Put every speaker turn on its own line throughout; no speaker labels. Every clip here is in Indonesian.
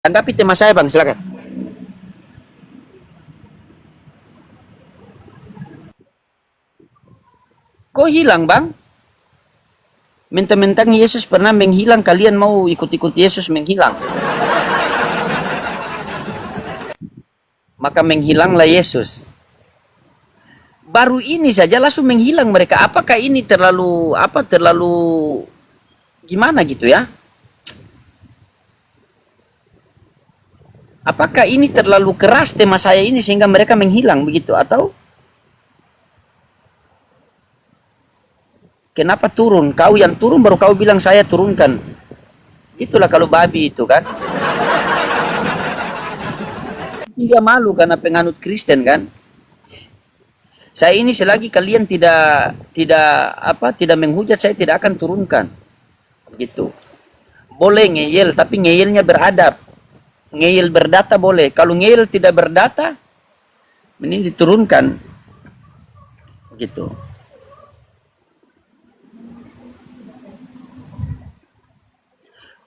Tanggapi tema saya, Bang, silakan. Kok hilang, Bang? Mentang-mentang Yesus pernah menghilang, kalian mau ikut-ikut Yesus menghilang. Maka menghilanglah Yesus. Baru ini saja langsung menghilang mereka. Apakah ini terlalu gimana gitu ya? Apakah ini terlalu keras tema saya ini sehingga mereka menghilang begitu, atau kenapa turun? Kau yang turun baru kau bilang saya turunkan. Itulah kalau babi itu kan. Tidak malu karena penganut Kristen kan. Saya ini selagi kalian tidak menghujat, saya tidak akan turunkan. Begitu. Boleh ngeyel tapi ngeyelnya beradab. Ngeyel berdata boleh. Kalau ngeyel tidak berdata, ini diturunkan. Begitu.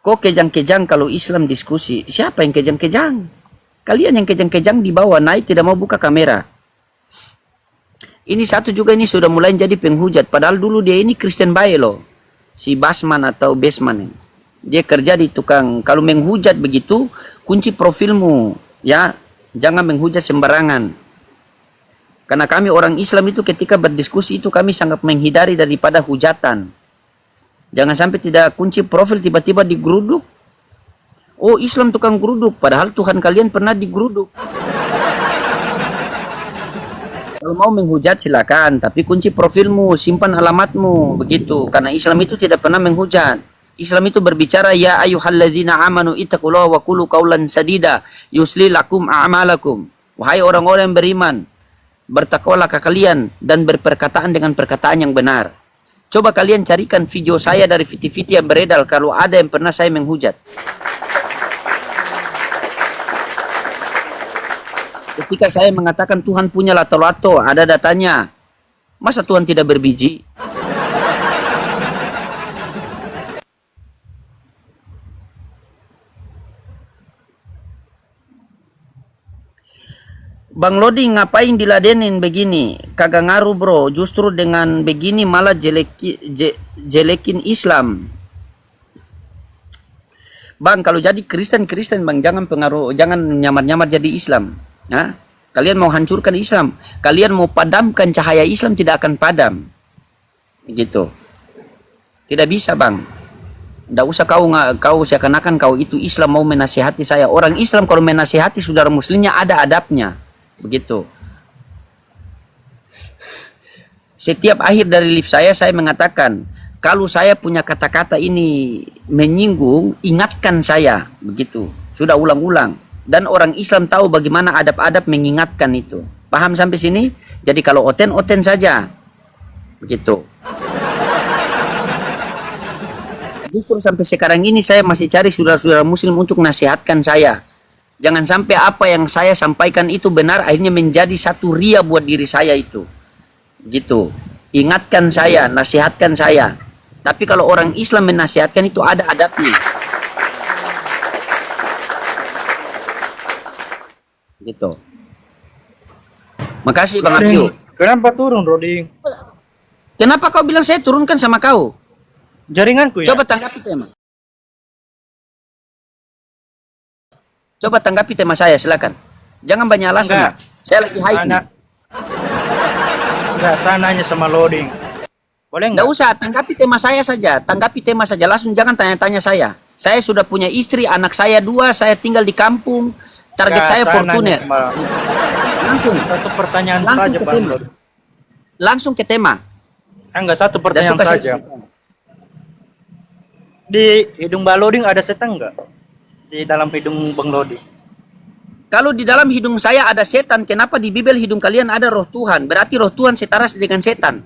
Kok kejang-kejang kalau Islam diskusi? Siapa yang kejang-kejang? Kalian yang kejang-kejang di bawah naik tidak mau buka kamera. Ini satu juga ini sudah mulai jadi penghujat. Padahal dulu dia ini Kristen baik loh. Si Basman atau Besman. Dia kerja di tukang. Kalau menghujat begitu, kunci profilmu. Ya, jangan menghujat sembarangan. Karena kami orang Islam itu ketika berdiskusi itu kami sangat menghindari daripada hujatan. Jangan sampai tidak kunci profil tiba-tiba digeruduk. Oh, Islam tukang geruduk. Padahal Tuhan kalian pernah digeruduk. Kalau mau menghujat silakan. Tapi kunci profilmu, simpan alamatmu. Begitu. Karena Islam itu tidak pernah menghujat. Islam itu berbicara, ya ayyuhalladzina amanu ittaqullaha wa qulu qawlan sadida yusli lakum a'malakum. Wahai orang-orang yang beriman, bertakwalah kalian dan berperkataan dengan perkataan yang benar. Coba kalian carikan video saya dari video-video yang beredar kalau ada yang pernah saya menghujat. Ketika saya mengatakan Tuhan punya lato-lato, ada datanya. Masa Tuhan tidak berbiji? Bang Lodi ngapain diladenin begini? Kagak ngaruh bro, justru dengan begini malah jelekin Islam. Bang, kalau jadi Kristen bang, jangan pengaruh, jangan nyamar-nyamar jadi Islam. Nah, kalian mau hancurkan Islam, kalian mau padamkan cahaya Islam, tidak akan padam. Gitu. Tidak bisa bang. Tidak usah kau seakan-akan kau itu Islam mau menasihati saya. Orang Islam kalau menasihati saudara muslimnya ada adabnya. Begitu. Setiap akhir dari live saya mengatakan, kalau saya punya kata-kata ini menyinggung, ingatkan saya. Begitu. Sudah ulang-ulang. Dan orang Islam tahu bagaimana adab-adab mengingatkan itu. Paham sampai sini? Jadi kalau oten-oten saja. Begitu. Justru sampai sekarang ini saya masih cari saudara-saudara muslim untuk nasihatkan saya. Jangan sampai apa yang saya sampaikan itu benar akhirnya menjadi satu ria buat diri saya itu. Gitu. Ingatkan saya, nasihatkan saya. Tapi kalau orang Islam menasihatkan itu ada adabnya. Gitu. Makasih Bang Akyu.
Kenapa turun, Roding?
Kenapa kau bilang saya turunkan sama kau?
Jaringanku ya?
Coba tanggapi tema. Coba tanggapi tema saya, silakan. Jangan banyak alasan.
Enggak.
Saya lagi hype.
Enggak, saya nanya sama Loading. Boleh
Nggak
enggak?
usah, tanggapi tema saya saja. Tanggapi tema saja, langsung jangan tanya-tanya saya. Saya sudah punya istri, anak saya 2, saya tinggal di kampung. Target
Enggak,
saya Fortuner. Langsung.
Satu pertanyaan
Langsung
saja,
ke
Bang.
tema. Langsung ke tema.
Enggak, satu pertanyaan
suka
saja. Di hidung Bang Loading ada setan enggak? Di dalam hidung Bang Loading.
Kalau di dalam hidung saya ada setan, kenapa di Bibel hidung kalian ada roh Tuhan? Berarti roh Tuhan setara dengan setan.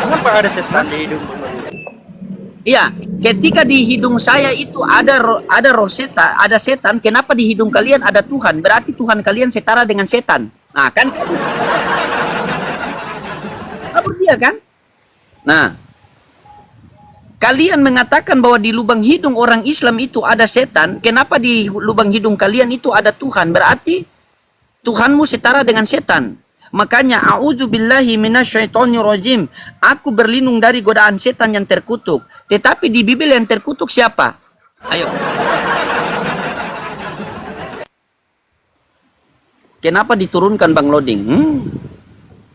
Kenapa ada setan di hidung Bang Loading?
Iya, ketika di hidung saya itu ada roh setan, ada setan, kenapa di hidung kalian ada Tuhan? Berarti Tuhan kalian setara dengan setan. Nah, kan? Apa dia kan? Nah, Kalian mengatakan bahwa di lubang hidung orang Islam itu ada setan. Kenapa di lubang hidung kalian itu ada Tuhan? Berarti Tuhanmu setara dengan setan. Makanya a'udzubillahi minasyaitonirrajim. Aku berlindung dari godaan setan yang terkutuk. Tetapi di Bibel yang terkutuk siapa? Ayo. Kenapa diturunkan Bang Loding?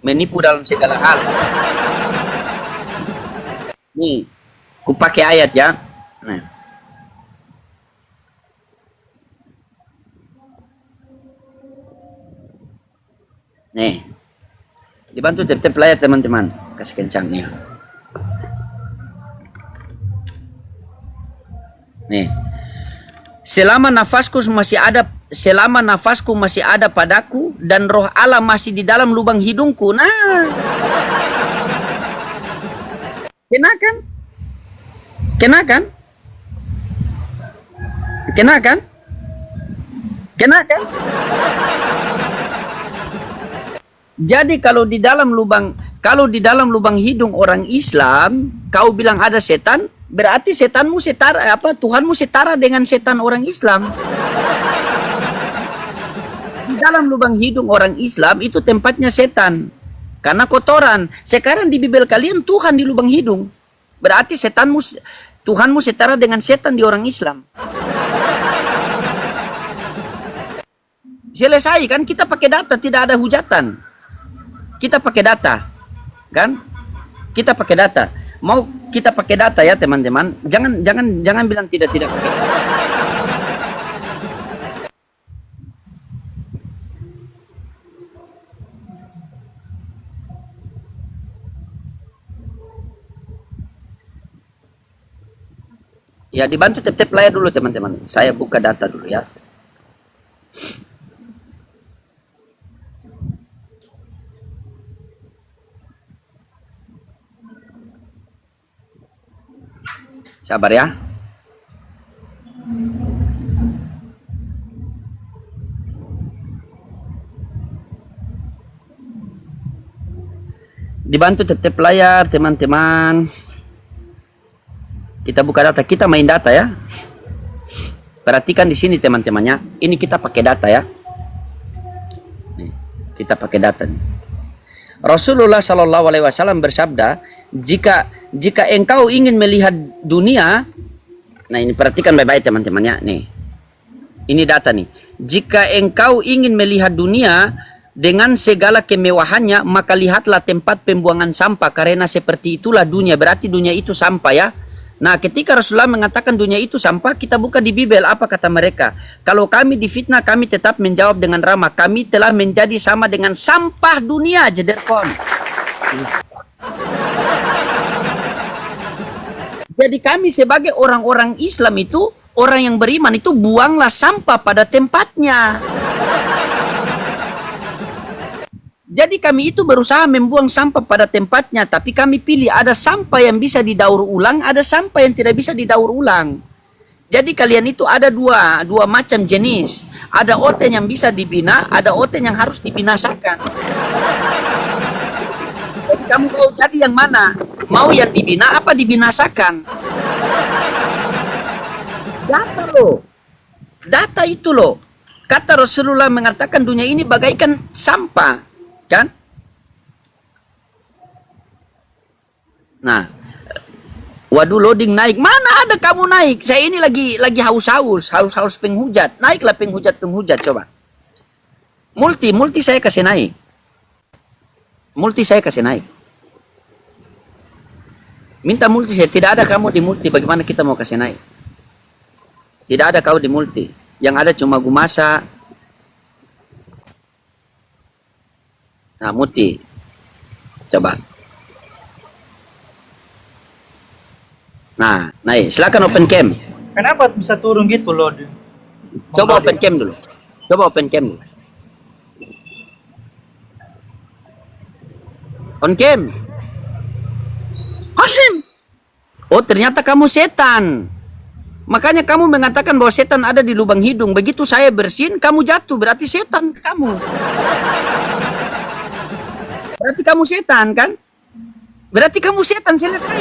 Menipu dalam segala hal. Nih, ku pakai ayat ya. Nah. Nih. Dibantu tep-tep layar teman-teman. Kasih kencang nih. Nih. Selama nafasku masih ada padaku dan roh Allah masih di dalam lubang hidungku. Nah. Kenakan? Kenakan? Kenakan? Kenakan? Jadi kalau di dalam lubang hidung orang Islam kau bilang ada setan, berarti setanmu setara Tuhanmu setara dengan setan orang Islam. Di dalam lubang hidung orang Islam itu tempatnya setan. Karena kotoran. Sekarang di Bibel kalian Tuhan di lubang hidung. Berarti Tuhanmu setara dengan setan di orang Islam. Selesai kan, kita pakai data, tidak ada hujatan. Kita pakai data. Kan? Kita pakai data. Mau kita pakai data ya teman-teman. Jangan bilang tidak pakai data. Ya dibantu tep-tep layar dulu teman-teman. Saya buka data dulu ya. Sabar ya. Dibantu tep-tep layar teman-teman. Kita buka data, kita main data ya. Perhatikan di sini teman-temannya. Ini kita pakai data ya. Nih, kita pakai data nih. Rasulullah Shallallahu Alaihi Wasallam bersabda, jika engkau ingin melihat dunia, nah ini perhatikan baik-baik teman-temannya. Nih, ini data nih. Jika engkau ingin melihat dunia dengan segala kemewahannya, maka lihatlah tempat pembuangan sampah, karena seperti itulah dunia. Berarti dunia itu sampah ya. Nah, ketika Rasulullah mengatakan dunia itu sampah, kita buka di Bibel, apa kata mereka? Kalau kami difitnah, kami tetap menjawab dengan ramah. Kami telah menjadi sama dengan sampah dunia, jederkon. Jadi kami sebagai orang-orang Islam itu, orang yang beriman itu, buanglah sampah pada tempatnya. Jadi kami itu berusaha membuang sampah pada tempatnya, tapi kami pilih ada sampah yang bisa didaur ulang, ada sampah yang tidak bisa didaur ulang. Jadi kalian itu ada dua macam jenis. Ada oten yang bisa dibina, ada oten yang harus dibinasakan. Jadi kamu mau jadi yang mana? Mau yang dibina apa dibinasakan? Data loh. Data itu loh. Kata Rasulullah mengatakan dunia ini bagaikan sampah. Kan? Nah, waduh loading naik. Mana ada kamu naik? Saya ini lagi haus penghujat. Naiklah penghujat coba. Multi saya kasih naik. Minta multi saya. Tidak ada kamu di multi. Bagaimana kita mau kasih naik? Tidak ada kau di multi. Yang ada cuma Gumasa. Nah, Muti. Coba. Nah, naik. Silakan open cam.
Kenapa bisa turun gitu loh?
Coba open cam dulu. On cam. Hasim. Oh, ternyata kamu setan. Makanya kamu mengatakan bahwa setan ada di lubang hidung. Begitu saya bersin, kamu jatuh. Berarti setan kamu. Berarti kamu setan kan? Berarti kamu setan, selesai.